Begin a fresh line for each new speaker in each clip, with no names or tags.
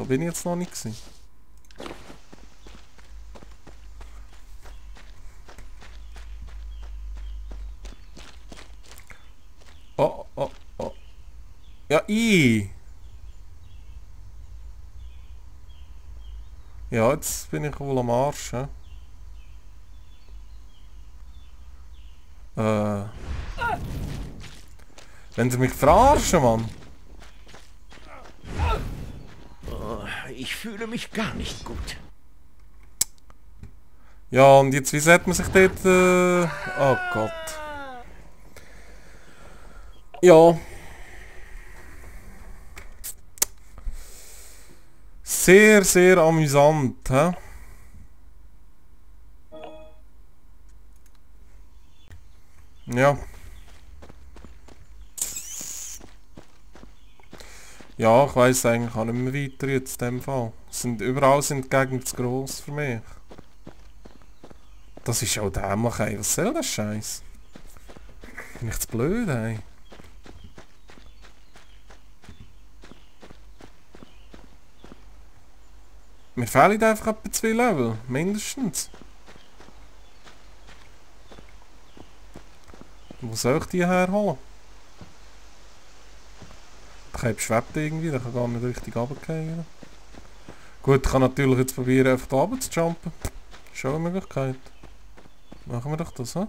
bin ich jetzt noch nicht gewesen. Oh, oh, oh. Ja, Ja, jetzt bin ich wohl am Arsch, ja. Wenn sie mich verarschen, Mann.
Oh, ich fühle mich gar nicht gut.
Ja, und jetzt, wie sollte man sich dort... Oh Gott. Ja. Sehr, sehr amüsant, hä? Ja. Ja, ich weiss eigentlich auch nicht mehr weiter jetzt in dem Fall. Überall sind die Gegner zu gross für mich. Das ist auch dämlich, ey. Was soll das Scheiß? Bin ich zu blöd, ey? Mir fehlen einfach etwa 2 Level, mindestens. Wo soll ich die herholen? Der beschwebt irgendwie, der kann gar nicht richtig runterfallen. Gut, ich kann natürlich jetzt probieren, einfach da runter zu jumpen. Schon eine Möglichkeit. Machen wir doch das, hä?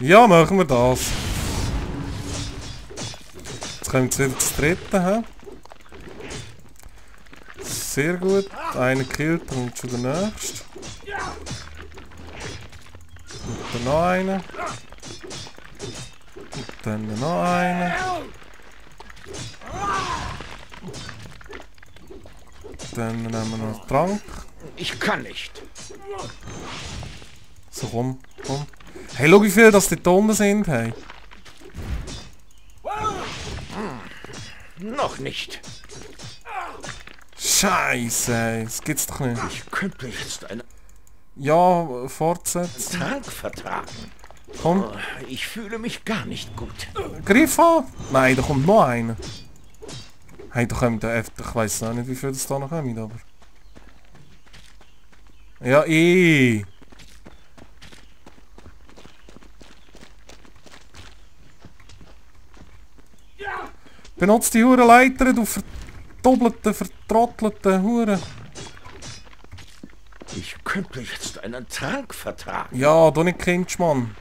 Ja, machen wir das. Jetzt kommen wir wieder zu dritten, hä? Sehr gut. Einer killt, dann kommt schon der nächste. Und dann noch einer. Und dann noch einer. Dann nehmen wir noch Trank.
Ich kann nicht.
So, komm, komm. Hey, schau wie viele das da unten sind, hey.
Noch nicht.
Scheiße, ey. Das gibt's doch nicht.
Ich könnte jetzt einen
Ja, fortsetzen.
Trank vertragen.
Komm,
Oh, ich fühle mich gar nicht gut.
greif an. Nein, da kommt noch einer. Hey, da kommt der ich weiss auch nicht, wie viel das da noch kommt, aber... Ja, Benutzt die Hurenleiter, du verdoppelten, vertrottelten Huren.
Ich könnte jetzt einen Trank vertragen.
Ja, du nicht Kindsch, Mann.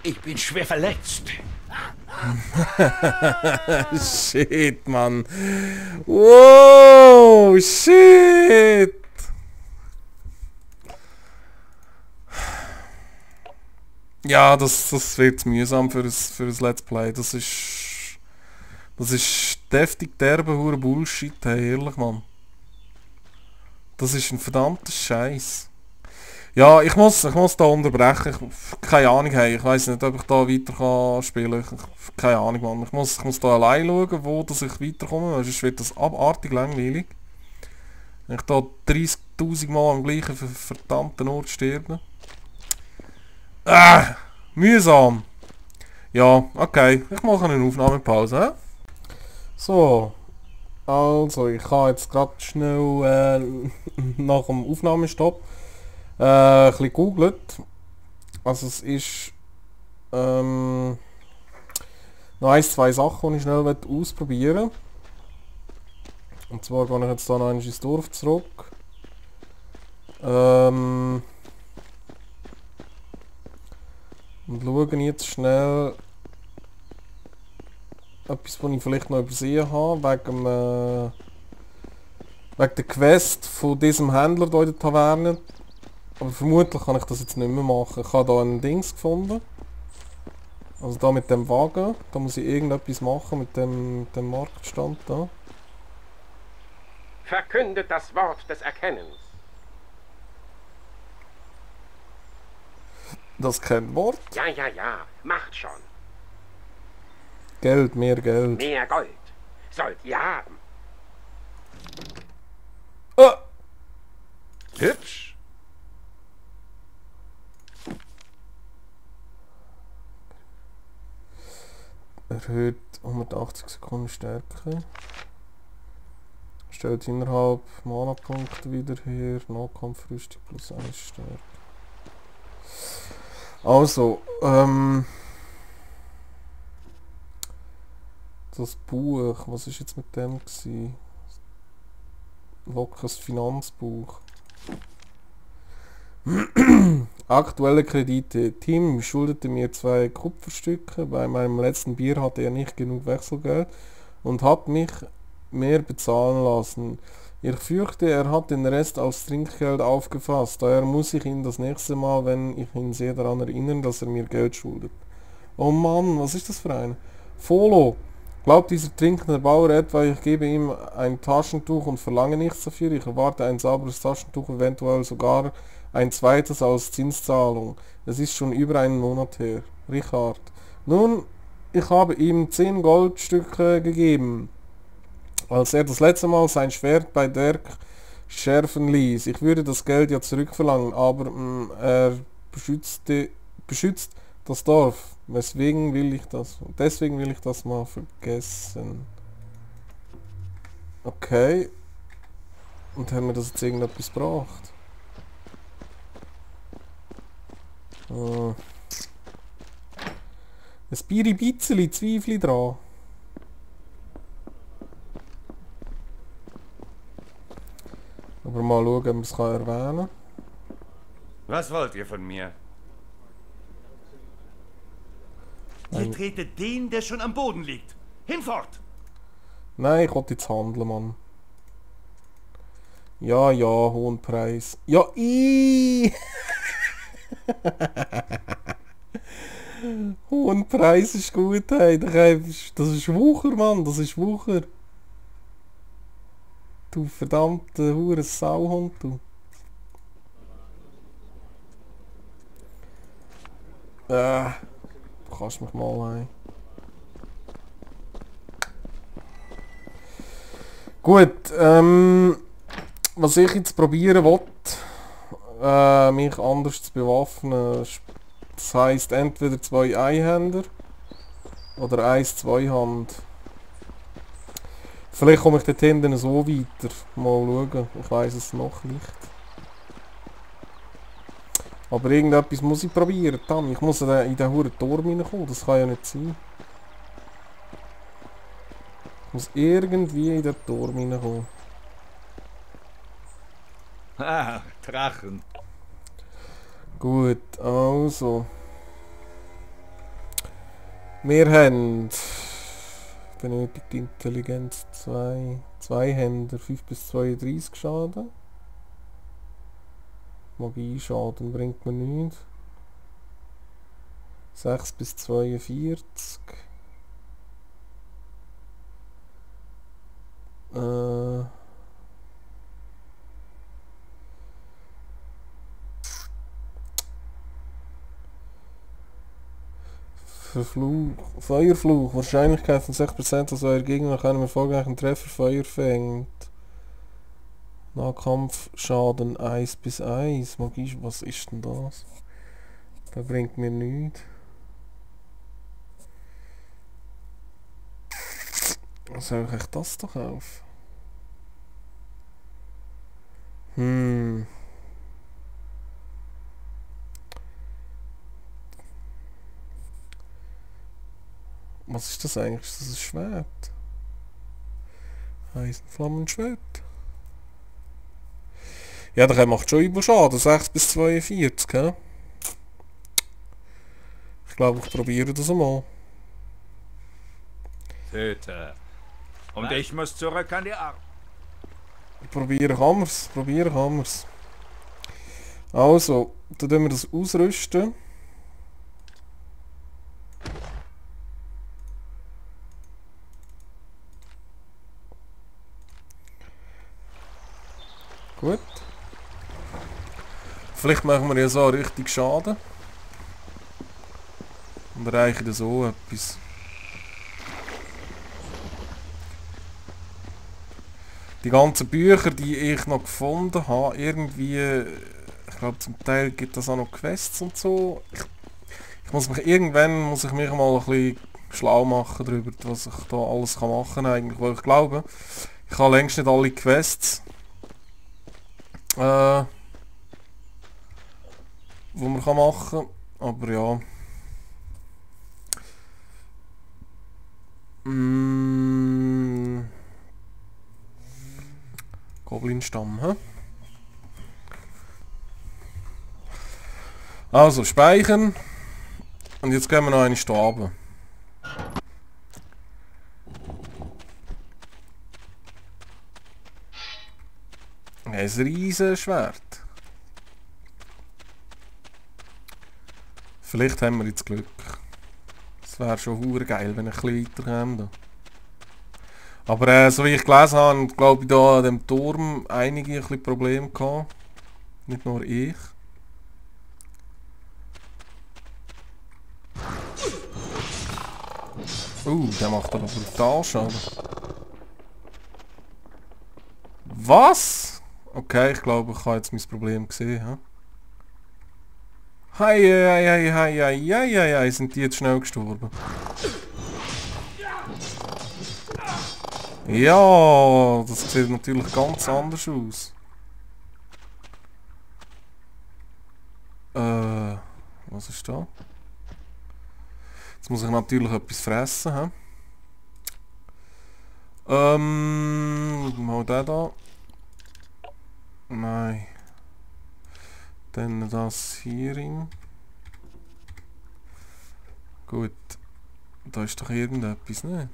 Ich bin schwer verletzt.
Shit, Mann. Wow, shit. Ja, das wird mühsam für ein Let's Play. Das ist deftig derbe hure Bullshit, hey, ehrlich, Mann. Das ist ein verdammter Scheiß. Ja, ich muss da unterbrechen. Keine Ahnung, hey, ich weiß nicht, ob ich da weiter kann spielen. Keine Ahnung, Mann. Ich muss da allein schauen, wo dass ich weiterkomme, weil sonst wird das abartig langweilig. Wenn ich da 30.000 Mal am gleichen verdammten Ort sterbe. Mühsam. Ja, okay. Ich mache eine Aufnahmepause. He? So. Also, ich habe jetzt gerade schnell nach dem Aufnahmestopp ein bisschen gegoogelt. Also es ist noch 1, 2 Sachen, die ich schnell ausprobieren will. Und zwar gehe ich jetzt da noch ins Dorf zurück. Und schauen jetzt schnell etwas, was ich vielleicht noch übersehen habe, wegen der Quest von diesem Händler hier in der Taverne. Aber vermutlich kann ich das jetzt nicht mehr machen. Ich habe da ein Dings gefunden. Also da mit dem Wagen. Da muss ich irgendetwas machen mit dem Marktstand da.
Verkündet das Wort des Erkennens.
Das ist kein Wort.
Ja, ja, ja, macht schon.
Geld, mehr Geld.
Mehr Gold sollt ihr haben.
Ah!
Hübsch.
Erhöht 180 Sekunden Stärke. Stellt innerhalb Mana-Punkte wieder her. Nahkampfrüstung plus 1 Stärke. Also, das Buch, was ist jetzt mit dem gewesen? Lockes Finanzbuch. Aktuelle Kredite. Tim schuldete mir 2 Kupferstücke. Bei meinem letzten Bier hatte er nicht genug Wechselgeld und hat mich mehr bezahlen lassen. Ich fürchte, er hat den Rest als Trinkgeld aufgefasst. Daher muss ich ihn das nächste Mal, wenn ich ihn sehe, daran erinnern, dass er mir Geld schuldet. Oh Mann, was ist das für ein? Folo. Glaubt dieser trinkende Bauer etwa, ich gebe ihm ein Taschentuch und verlange nichts dafür? Ich erwarte ein sauberes Taschentuch, eventuell sogar ein zweites als Zinszahlung. Es ist schon über einen Monat her. Richard. Nun, ich habe ihm 10 Goldstücke gegeben, als er das letzte Mal sein Schwert bei Dirk schärfen ließ. Ich würde das Geld ja zurückverlangen, aber er beschützt das Dorf. Deswegen will ich das mal vergessen. Okay. Und haben wir das jetzt irgendetwas gebracht? Ein Biribizeli, Zweifel dran. Aber mal schauen, ob man es erwähnen kann.
Was wollt ihr von mir? Ihr tretet den, der schon am Boden liegt. Hinfort!
Nein, ich wollte jetzt handeln, Mann. Ja, ja, hohen Preis. Ja, hohen Preis ist gut, hey. Das ist Wucher, Mann, das ist Wucher. Du verdammte hure Sauhund, du. Du kannst mich mal ein. Gut, was ich jetzt probieren will, mich anders zu bewaffnen, das heisst entweder 2 Einhänder oder 1 Zweihand. Vielleicht komme ich dort hinten so weiter. Mal schauen, ich weiß es noch nicht. Aber irgendetwas muss ich probieren. Dann. Ich muss in den huren Turm reinkommen, das kann ja nicht sein. Ich muss irgendwie in den Turm reinkommen.
Ah, Drachen.
Gut, also. Wir haben benötigt Intelligenz 2. Zweihänder 5 bis 32 Schaden. Magieschaden bringt mir nichts. 6 bis 42. Verfluch. Feuerfluch. Wahrscheinlichkeit von 6%, dass euer Gegner nach einem erfolgreichen Treffer Feuer fängt. Nahkampfschaden 1 bis 1. Magie, was ist denn das? Das bringt mir nichts. Soll ich echt das doch auf? Was ist das eigentlich? Ist das ein Schwert? Eisenflammenschwert? Ja, der macht schon übel Schaden. 6 bis 42, hä? Ich glaube, ich probiere das einmal.
Töte. Und ich muss zurück an die Arbeit.
Probieren kann wir's. Also, dann tun wir das ausrüsten. Gut. Vielleicht machen wir ja so richtig Schaden. Und erreichen so etwas. Die ganzen Bücher, die ich noch gefunden habe, irgendwie, ich glaube zum Teil gibt es auch noch Quests und so. Irgendwann muss ich mich mal ein bisschen schlau machen darüber, was ich da alles kann machen eigentlich, weil ich glaube, ich habe längst nicht alle Quests, wo man kann machen, aber ja. Goblinstamm, hä? Also, speichern. Und jetzt gehen wir noch eine Stabe. Ein riesen Schwert. Vielleicht haben wir jetzt Glück. Es wäre schon hure geil, wenn ich ein bisschen weiterkäme. Aber so wie ich gelesen habe, glaube ich da an dem Turm einige ein bisschen Probleme gehabt. Nicht nur ich. Der macht aber brutal Schaden. Was? Okay, ich glaube, ich habe jetzt mein Problem gesehen. Hei, sind die jetzt schnell gestorben? Ja, das sieht natürlich ganz anders aus. Was ist da? Jetzt muss ich natürlich etwas fressen, hä? Mal den da. Nein. Dann das hier rein. Gut. Da ist doch irgendetwas, nicht?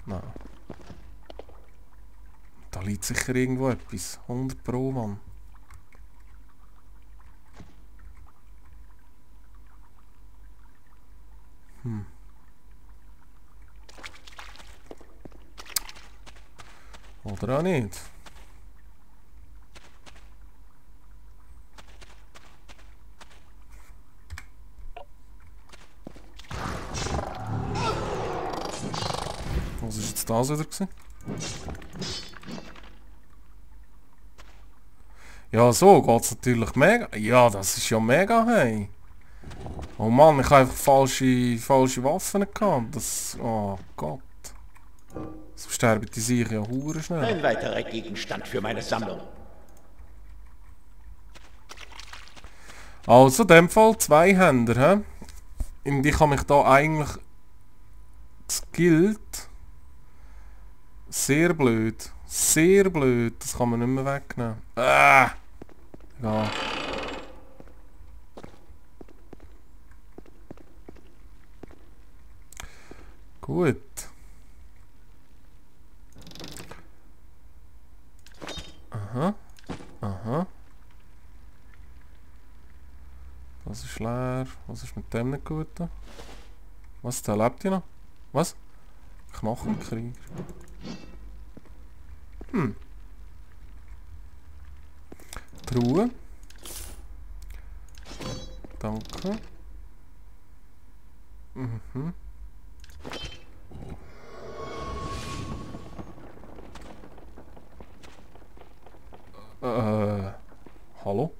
Nein. Da liegt sicher irgendwo etwas. 100 Pro, Mann. Oder auch nicht. Was ist jetzt das wieder gewesen? Ja, so geht's natürlich mega. Ja, das ist ja mega, hey. Oh Mann, ich habe einfach falsche Waffen gehabt. Das... Oh Gott. So sterben die sich ja hure schnell.
Ein weiterer Gegenstand für meine Sammlung.
Also in dem Fall Zweihänder, hä? Und ich habe mich da eigentlich geskillt. Sehr blöd. Sehr blöd. Das kann man nicht mehr wegnehmen. Ja. Gut. Aha. Aha. Das ist leer. Was ist mit dem nicht gut? Was? Der lebt ja noch? Was? Knochenkrieger. Truhe. Danke. Hallo?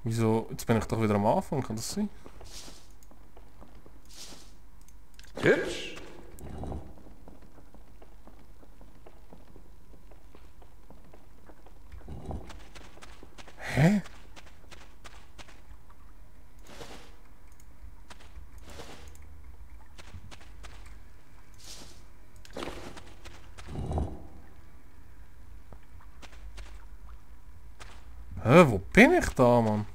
Wieso? Jetzt bin ich doch wieder am Anfang, kann das sein?
Hübsch.
Hä? Wo bin ich da, Mann?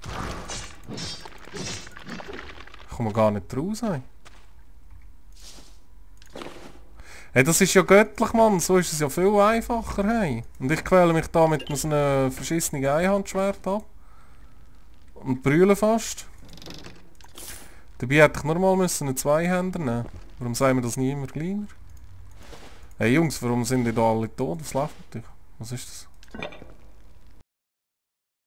Ich komme gar nicht raus, ey. Hey, das ist ja göttlich, Mann. So ist es ja viel einfacher, hey. Und ich quäle mich da mit so einem verschissenen Einhandschwert ab. Und brülle fast. Dabei hätte ich nur mal einen Zweihänder nehmen. Warum sagen wir das nie immer gleich? Hey Jungs, warum sind die da alle tot? Was läuft mit euch? Was ist das?